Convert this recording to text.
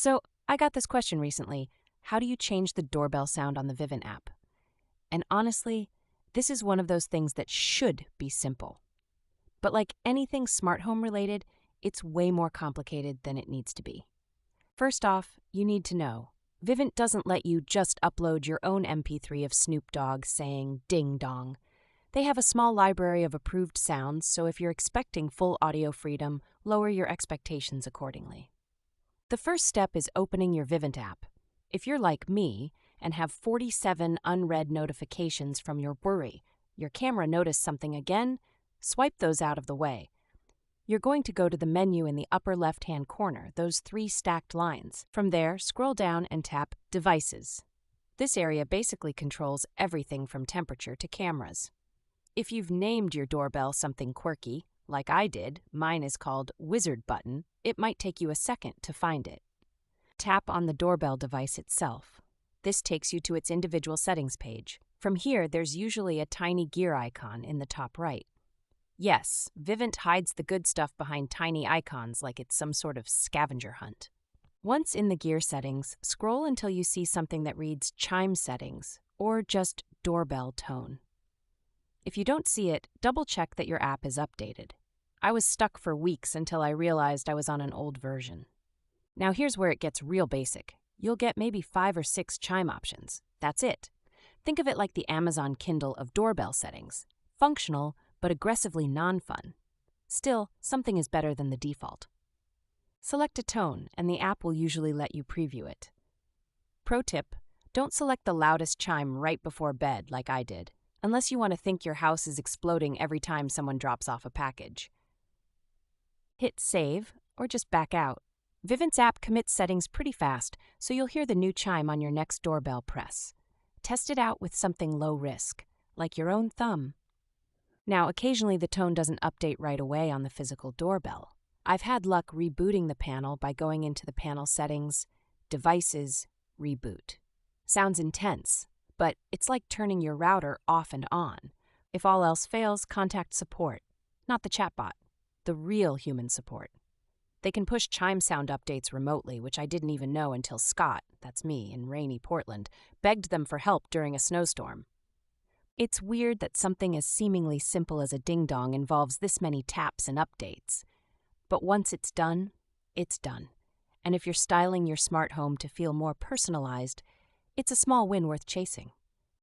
So, I got this question recently. How do you change the doorbell sound on the Vivint app? And honestly, this is one of those things that should be simple. But like anything smart home related, it's way more complicated than it needs to be. First off, you need to know Vivint doesn't let you just upload your own MP3 of Snoop Dogg saying ding dong. They have a small library of approved sounds, so if you're expecting full audio freedom, lower your expectations accordingly. The first step is opening your Vivint app. If you're like me and have 47 unread notifications from your worry, your camera noticed something again, swipe those out of the way. You're going to go to the menu in the upper left-hand corner, those 3 stacked lines. From there, scroll down and tap Devices. This area basically controls everything from temperature to cameras. If you've named your doorbell something quirky, like I did, mine is called Wizard Button, it might take you a second to find it. Tap on the doorbell device itself. This takes you to its individual settings page. From here, there's usually a tiny gear icon in the top right. Yes, Vivint hides the good stuff behind tiny icons like it's some sort of scavenger hunt. Once in the gear settings, scroll until you see something that reads Chime Settings or just Doorbell Tone. If you don't see it, double-check that your app is updated. I was stuck for weeks until I realized I was on an old version. Now here's where it gets real basic. You'll get maybe 5 or 6 chime options. That's it. Think of it like the Amazon Kindle of doorbell settings. Functional, but aggressively non-fun. Still, something is better than the default. Select a tone, and the app will usually let you preview it. Pro tip, don't select the loudest chime right before bed like I did, unless you want to think your house is exploding every time someone drops off a package. Hit Save, or just back out. Vivint's app commits settings pretty fast, so you'll hear the new chime on your next doorbell press. Test it out with something low risk, like your own thumb. Now, occasionally the tone doesn't update right away on the physical doorbell. I've had luck rebooting the panel by going into the panel settings, Devices, Reboot. Sounds intense, but it's like turning your router off and on. If all else fails, contact support, not the chatbot, the real human support. They can push chime sound updates remotely, which I didn't even know until Scott, that's me, in rainy Portland, begged them for help during a snowstorm. It's weird that something as seemingly simple as a ding-dong involves this many taps and updates. But once it's done, it's done. And if you're styling your smart home to feel more personalized, it's a small win worth chasing.